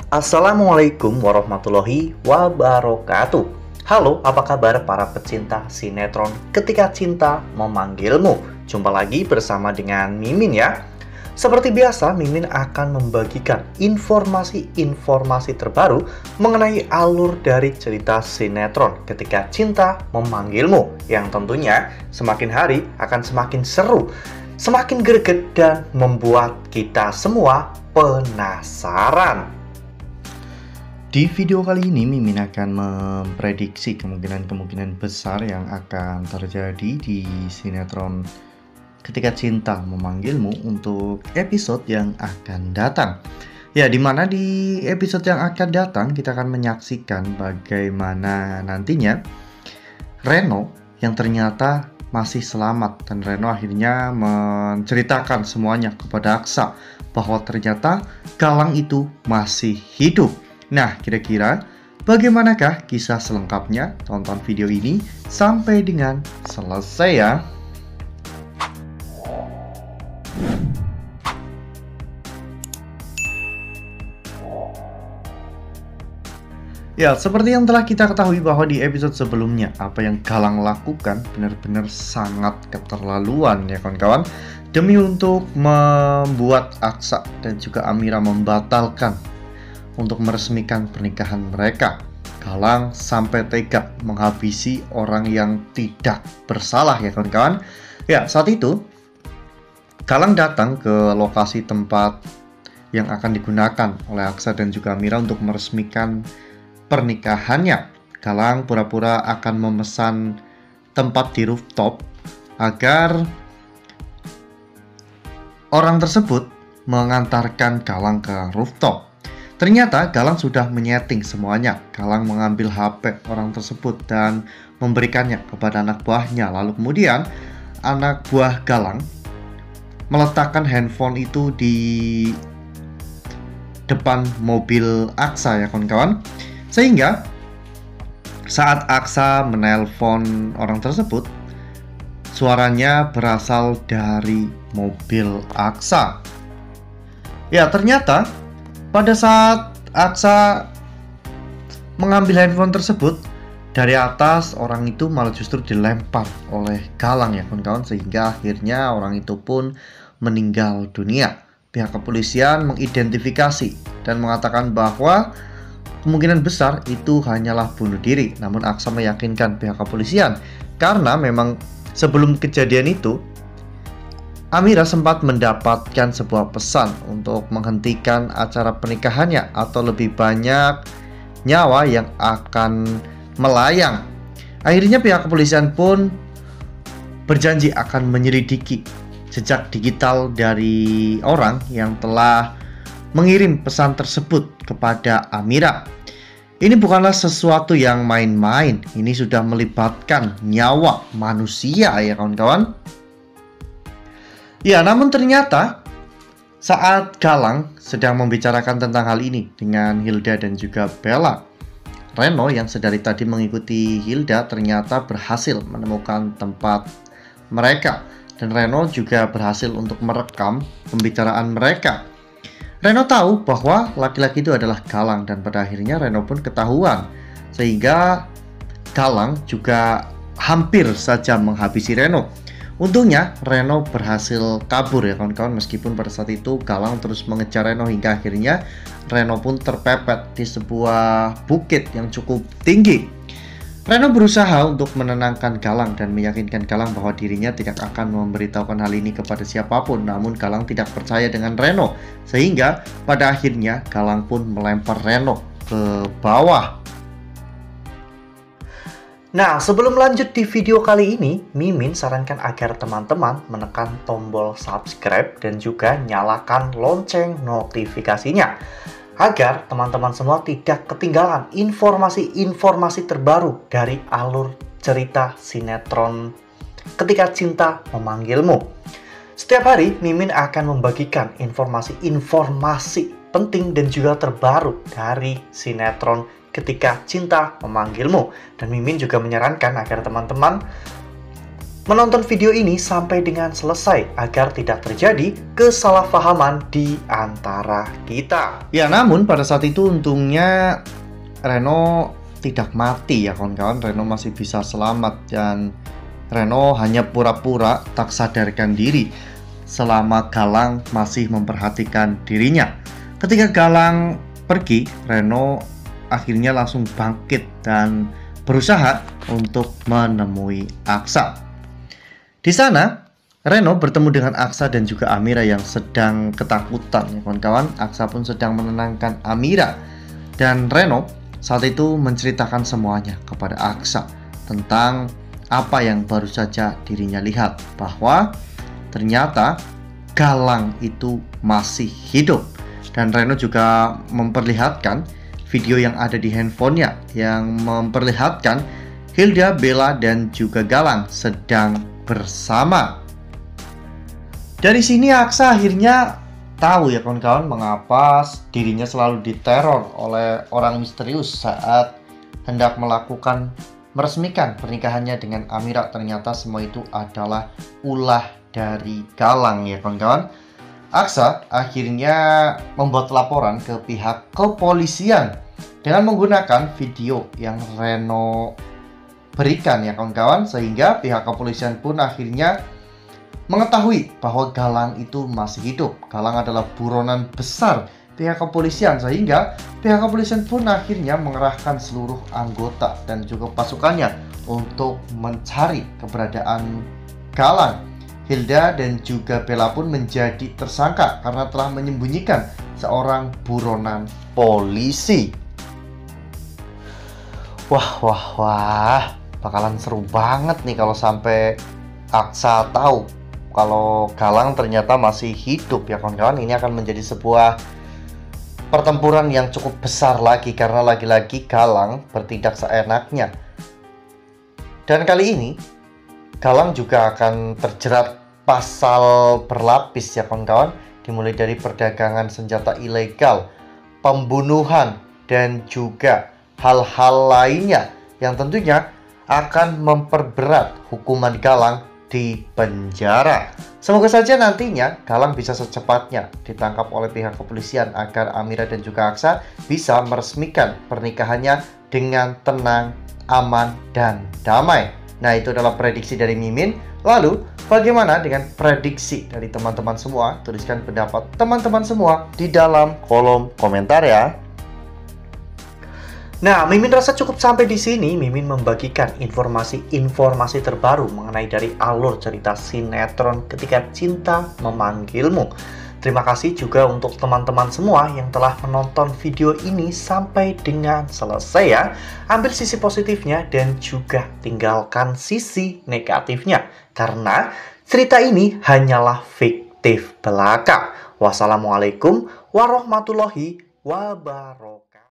Assalamualaikum warahmatullahi wabarakatuh. Halo, apa kabar para pecinta sinetron Ketika Cinta Memanggilmu? Jumpa lagi bersama dengan Mimin ya. Seperti biasa, Mimin akan membagikan informasi-informasi terbaru mengenai alur dari cerita sinetron Ketika Cinta Memanggilmu, yang tentunya semakin hari akan semakin seru, semakin greget, dan membuat kita semua penasaran. Di video kali ini, Mimin akan memprediksi kemungkinan-kemungkinan besar yang akan terjadi di sinetron Ketika Cinta Memanggilmu untuk episode yang akan datang. Ya, dimana di episode yang akan datang kita akan menyaksikan bagaimana nantinya Reno yang ternyata masih selamat, dan Reno akhirnya menceritakan semuanya kepada Aksa bahwa ternyata Galang itu masih hidup. Nah, kira-kira bagaimanakah kisah selengkapnya? Tonton video ini sampai dengan selesai ya. Ya, seperti yang telah kita ketahui bahwa di episode sebelumnya, apa yang Galang lakukan benar-benar sangat keterlaluan ya kawan-kawan. Demi untuk membuat Aksa dan juga Amira membatalkan untuk meresmikan pernikahan mereka, Galang sampai tega menghabisi orang yang tidak bersalah ya kawan-kawan. Ya, saat itu Galang datang ke lokasi tempat yang akan digunakan oleh Aksa dan juga Amira untuk meresmikan pernikahannya. Galang pura-pura akan memesan tempat di rooftop agar orang tersebut mengantarkan Galang ke rooftop. Ternyata Galang sudah menyeting semuanya. Galang mengambil HP orang tersebut dan memberikannya kepada anak buahnya. Lalu kemudian anak buah Galang meletakkan handphone itu di depan mobil Aksa ya kawan-kawan. Sehingga saat Aksa menelpon orang tersebut, suaranya berasal dari mobil Aksa. Ya, ternyata pada saat Aksa mengambil handphone tersebut, dari atas orang itu malah justru dilempar oleh Galang ya kawan-kawan, sehingga akhirnya orang itu pun meninggal dunia. Pihak kepolisian mengidentifikasi dan mengatakan bahwa kemungkinan besar itu hanyalah bunuh diri. Namun Aksa meyakinkan pihak kepolisian karena memang sebelum kejadian itu Amira sempat mendapatkan sebuah pesan untuk menghentikan acara pernikahannya atau lebih banyak nyawa yang akan melayang. Akhirnya pihak kepolisian pun berjanji akan menyelidiki jejak digital dari orang yang telah mengirim pesan tersebut kepada Amira. Ini bukanlah sesuatu yang main-main. Ini sudah melibatkan nyawa manusia ya kawan-kawan. Ya, namun ternyata saat Galang sedang membicarakan tentang hal ini dengan Hilda dan juga Bella, Reno yang sedari tadi mengikuti Hilda ternyata berhasil menemukan tempat mereka. Dan Reno juga berhasil untuk merekam pembicaraan mereka. Reno tahu bahwa laki-laki itu adalah Galang, dan pada akhirnya Reno pun ketahuan, sehingga Galang juga hampir saja menghabisi Reno. Untungnya Reno berhasil kabur ya kawan-kawan, meskipun pada saat itu Galang terus mengejar Reno hingga akhirnya Reno pun terpepet di sebuah bukit yang cukup tinggi. Reno berusaha untuk menenangkan Galang dan meyakinkan Galang bahwa dirinya tidak akan memberitahukan hal ini kepada siapapun. Namun Galang tidak percaya dengan Reno, sehingga pada akhirnya Galang pun melempar Reno ke bawah. Nah, sebelum lanjut di video kali ini, Mimin sarankan agar teman-teman menekan tombol subscribe dan juga nyalakan lonceng notifikasinya, agar teman-teman semua tidak ketinggalan informasi-informasi terbaru dari alur cerita sinetron Ketika Cinta Memanggilmu. Setiap hari Mimin akan membagikan informasi-informasi penting dan juga terbaru dari sinetron Ketika Cinta Memanggilmu. Dan Mimin juga menyarankan agar teman-teman menonton video ini sampai dengan selesai agar tidak terjadi kesalahpahaman di antara kita. Ya, namun pada saat itu untungnya Reno tidak mati ya kawan-kawan. Reno masih bisa selamat dan Reno hanya pura-pura tak sadarkan diri selama Galang masih memperhatikan dirinya. Ketika Galang pergi, Reno akhirnya langsung bangkit dan berusaha untuk menemui Aksa. Di sana, Reno bertemu dengan Aksa dan juga Amira yang sedang ketakutan ya kawan-kawan. Aksa pun sedang menenangkan Amira dan Reno saat itu menceritakan semuanya kepada Aksa tentang apa yang baru saja dirinya lihat, bahwa ternyata Galang itu masih hidup. Dan Reno juga memperlihatkan video yang ada di handphonenya yang memperlihatkan Hilda, Bella, dan juga Galang sedang bersama. Dari sini Aksa akhirnya tahu ya kawan-kawan mengapa dirinya selalu diteror oleh orang misterius saat hendak meresmikan pernikahannya dengan Amira. Ternyata semua itu adalah ulah dari Galang ya kawan-kawan. Aksa akhirnya membuat laporan ke pihak kepolisian dengan menggunakan video yang Reno berikan ya kawan-kawan, sehingga pihak kepolisian pun akhirnya mengetahui bahwa Galang itu masih hidup. Galang adalah buronan besar pihak kepolisian, sehingga pihak kepolisian pun akhirnya mengerahkan seluruh anggota dan juga pasukannya untuk mencari keberadaan Galang. Hilda dan juga Bella pun menjadi tersangka karena telah menyembunyikan seorang buronan polisi. Wah, bakalan seru banget nih kalau sampai Aksa tahu kalau Galang ternyata masih hidup ya kawan-kawan. Ini akan menjadi sebuah pertempuran yang cukup besar lagi karena lagi-lagi Galang bertindak seenaknya. Dan kali ini Galang juga akan terjerat pasal berlapis ya kawan-kawan, dimulai dari perdagangan senjata ilegal, pembunuhan, dan juga hal-hal lainnya yang tentunya akan memperberat hukuman Galang di penjara. Semoga saja nantinya Galang bisa secepatnya ditangkap oleh pihak kepolisian agar Amira dan juga Aksa bisa meresmikan pernikahannya dengan tenang, aman, dan damai. Nah, itu adalah prediksi dari Mimin. Lalu, bagaimana dengan prediksi dari teman-teman semua? Tuliskan pendapat teman-teman semua di dalam kolom komentar ya. Nah, Mimin rasa cukup sampai di sini. Mimin membagikan informasi terbaru mengenai dari alur cerita sinetron Ketika Cinta Memanggilmu. Terima kasih juga untuk teman-teman semua yang telah menonton video ini sampai dengan selesai ya. Ambil sisi positifnya dan juga tinggalkan sisi negatifnya, karena cerita ini hanyalah fiktif belaka. Wassalamualaikum warahmatullahi wabarakatuh.